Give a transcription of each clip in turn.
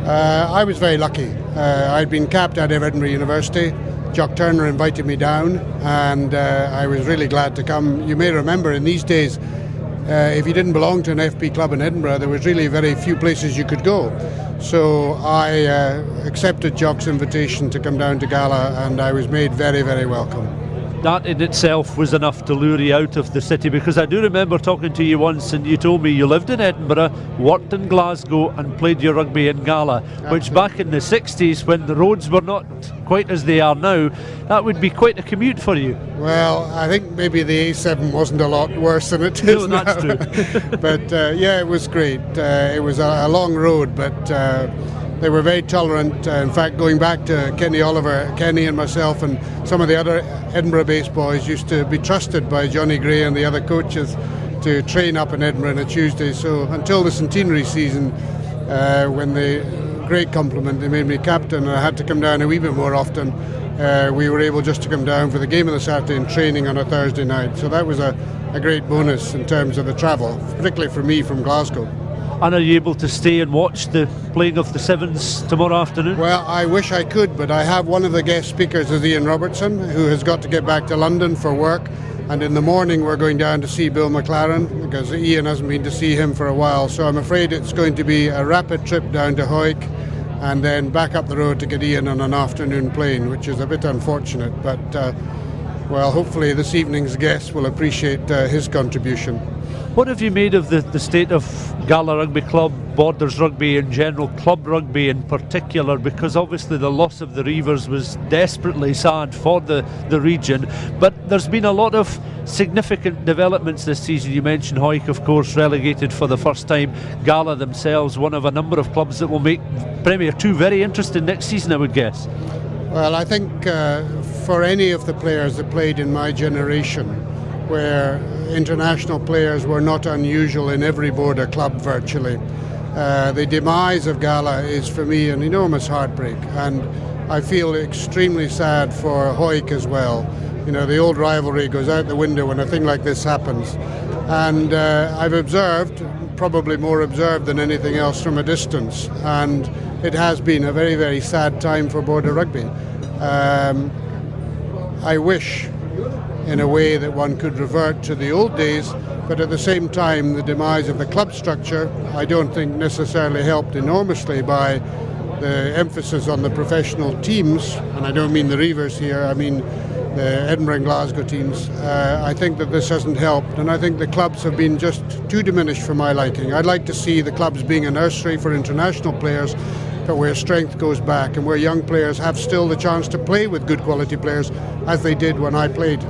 I was very lucky. I'd been capped out of Edinburgh University. Jock Turner invited me down, and I was really glad to come. You may remember in these days, if you didn't belong to an FP club in Edinburgh, there was really very few places you could go. So I accepted Jock's invitation to come down to Gala, and I was made very, very welcome. That in itself was enough to lure you out of the city, because I do remember talking to you once and you told me you lived in Edinburgh, worked in Glasgow and played your rugby in Gala. Absolutely. Which back in the 60s, when the roads were not quite as they are now, that would be quite a commute for you. Well, I think maybe the A7 wasn't a lot worse than it is now. That's true. But yeah, it was great. It was a long road, but they were very tolerant. In fact, going back to Kenny Oliver, Kenny and myself and some of the other Edinburgh-based boys used to be trusted by Johnny Gray and the other coaches to train up in Edinburgh on a Tuesday. So until the centenary season, when the great compliment, they made me captain and I had to come down a wee bit more often, we were able just to come down for the game on the Saturday and training on a Thursday night. So that was a great bonus in terms of the travel, particularly for me from Glasgow. And are you able to stay and watch the playing of the Sevens tomorrow afternoon? Well, I wish I could, but I have one of the guest speakers is Ian Robertson, who has got to get back to London for work. And in the morning we're going down to see Bill McLaren, because Ian hasn't been to see him for a while. So I'm afraid it's going to be a rapid trip down to Hawick and then back up the road to get Ian on an afternoon plane, which is a bit unfortunate. But, well, hopefully this evening's guests will appreciate his contribution. What have you made of the state of Gala Rugby Club, Borders Rugby in general, club rugby in particular? Because obviously the loss of the Reivers was desperately sad for the region, but there's been a lot of significant developments this season. You mentioned Hawick, of course, relegated for the first time. Gala themselves, one of a number of clubs that will make Premier 2 very interesting next season, I would guess. Well, I think for any of the players that played in my generation, where international players were not unusual in every border club virtually, the demise of Gala is for me an enormous heartbreak, and I feel extremely sad for Hawick as well. You know, the old rivalry goes out the window when a thing like this happens, and I've observed, probably more observed than anything else, from a distance, and it has been a very, very sad time for border rugby. I wish in a way that one could revert to the old days, but at the same time the demise of the club structure I don't think necessarily helped enormously by the emphasis on the professional teams, and I don't mean the Reivers here, I mean the Edinburgh and Glasgow teams. I think that this hasn't helped, and I think the clubs have been just too diminished for my liking. I'd like to see the clubs being a nursery for international players, but where strength goes back and where young players have still the chance to play with good quality players as they did when I played.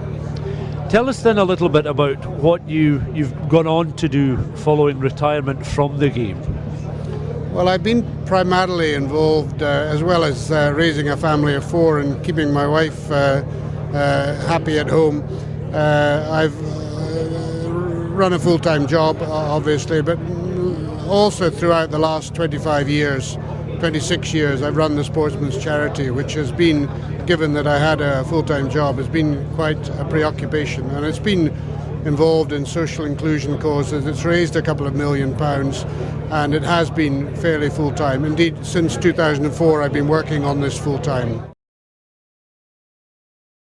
Tell us then a little bit about what you've gone on to do following retirement from the game. Well, I've been primarily involved, as well as raising a family of 4 and keeping my wife happy at home. I've run a full-time job, obviously, but also throughout the last 26 years, I've run the Sportsman's Charity, which has been, given that I had a full-time job, has been quite a preoccupation, and it's been involved in social inclusion causes. It's raised a couple of £1 million, and it has been fairly full-time. Indeed, since 2004 I've been working on this full-time.